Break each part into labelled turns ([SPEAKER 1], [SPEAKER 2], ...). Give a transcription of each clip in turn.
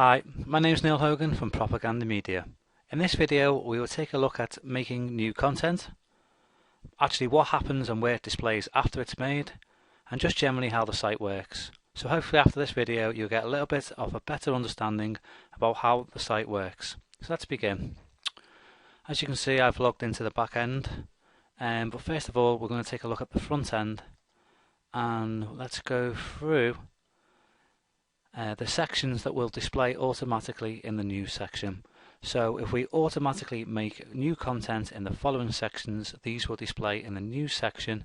[SPEAKER 1] Hi, my name is Neil Hogan from Propaganda Media. In this video we will take a look at making new content, actually what happens and where it displays after it's made, and just generally how the site works. So hopefully after this video you'll get a little bit of a better understanding about how the site works. So let's begin. As you can see, I've logged into the back end, but first of all we're going to take a look at the front end, and let's go through the sections that will display automatically in the news section. So if we automatically make new content in the following sections, these will display in the news section,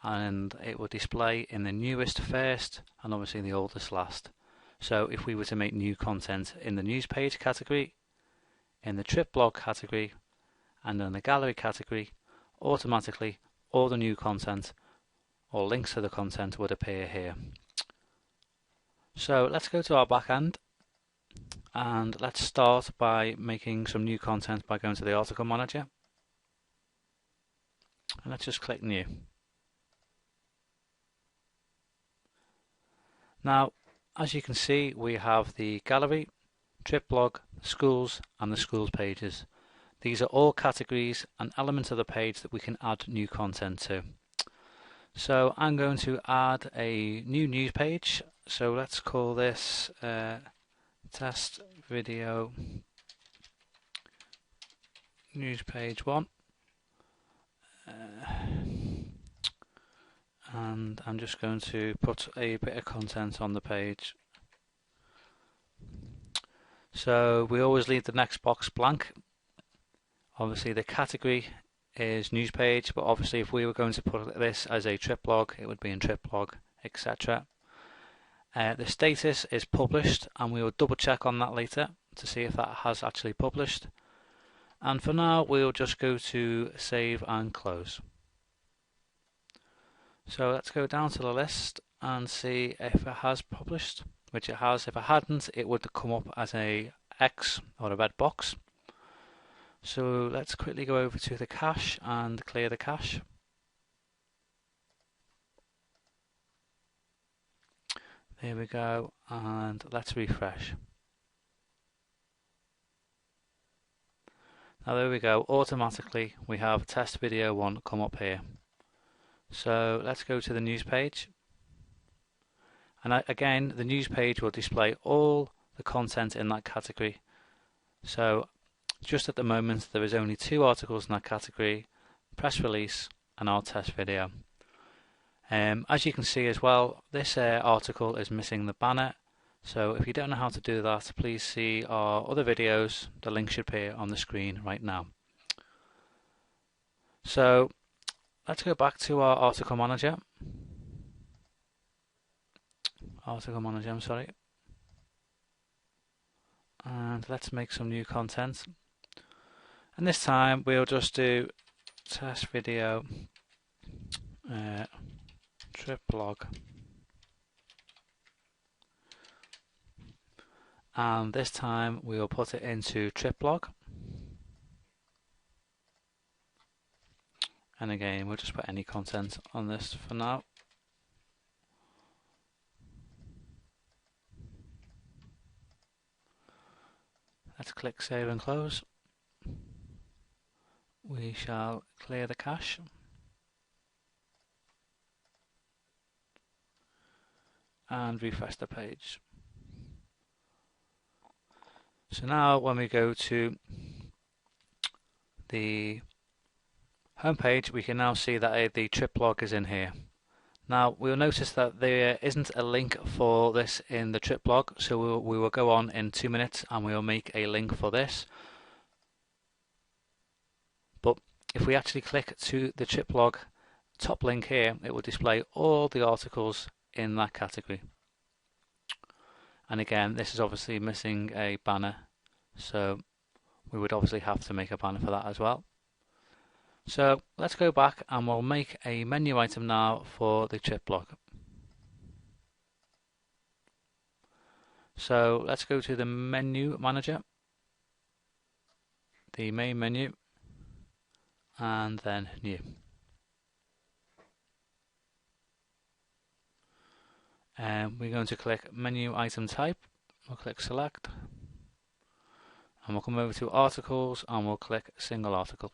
[SPEAKER 1] and it will display in the newest first and obviously the oldest last. So if we were to make new content in the news page category, in the trip blog category, and in the gallery category, automatically all the new content or links to the content would appear here. So let's go to our back end, and let's start by making some new content by going to the article manager, and let's just click new. Now as you can see, we have the gallery, trip blog, schools and the schools pages. These are all categories and elements of the page that we can add new content to. So I'm going to add a new news page. So let's call this test video news page 1, and I'm just going to put a bit of content on the page. So we always leave the next box blank. Obviously the category is news page, but obviously if we were going to put this as a trip blog, it would be in trip blog, etc. The status is published, and we will double check on that later to see if that has actually published. And for now we'll just go to save and close. So let's go down to the list and see if it has published, which it has. If it hadn't, it would come up as a X or a red box. So let's quickly go over to the cache and clear the cache. There we go, and let's refresh. Now there we go, automatically we have test video 1 come up here. So let's go to the news page, and again the news page will display all the content in that category. So just at the moment there is only 2 articles in that category: press release and our test video. As you can see as well, this article is missing the banner, so if you don't know how to do that, please see our other videos. The link should appear on the screen right now. So let's go back to our article manager. I'm sorry. And let's make some new content. And this time we'll just do test video trip blog, and this time we will put it into trip blog, and again we'll just put any content on this for now. Let's click save and close. We shall clear the cache. And refresh the page. So now when we go to the home page, we can now see that the trip blog is in here. Now we'll notice that there isn't a link for this in the trip blog, so we will go on in 2 minutes and we will make a link for this. But if we actually click to the trip blog top link here, it will display all the articles in that category. And again, this is obviously missing a banner, so we would obviously have to make a banner for that as well. So let's go back and we'll make a menu item now for the trip blog. So let's go to the menu manager, the main menu, and then new. And we're going to click menu item type, we'll click select, and we'll come over to articles and we'll click single article.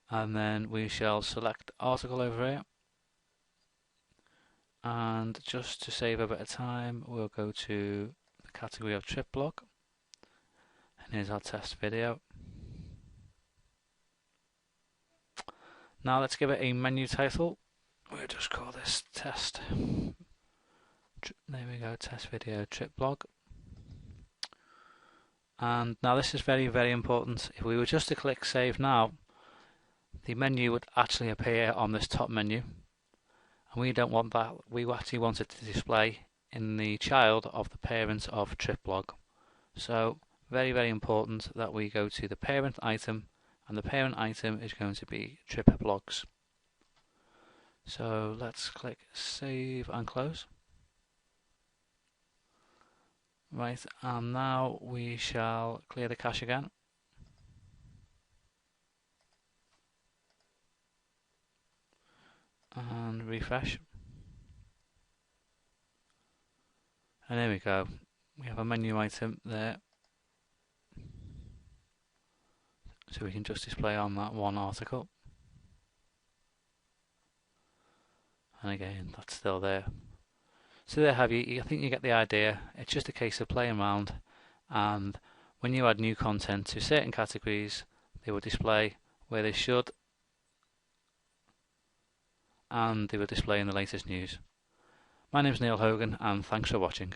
[SPEAKER 1] And then we shall select article over here. And just to save a bit of time, we'll go to the category of trip blog. And here's our test video. Now let's give it a menu title. We'll just call this test. There we go, test video trip blog. And now this is very, very important. If we were just to click save now, the menu would actually appear on this top menu. And we don't want that. We actually want it to display in the child of the parent of trip blog. So very, very important that we go to the parent item, and the parent item is going to be trip blogs. So let's click save and close. Right, and now we shall clear the cache again. And refresh. And there we go. We have a menu item there. So we can just display on that one article. And again, that's still there. So there have you. I think you get the idea. It's just a case of playing around, and when you add new content to certain categories, they will display where they should, and they will display in the latest news. My name's Neil Hogan, and thanks for watching.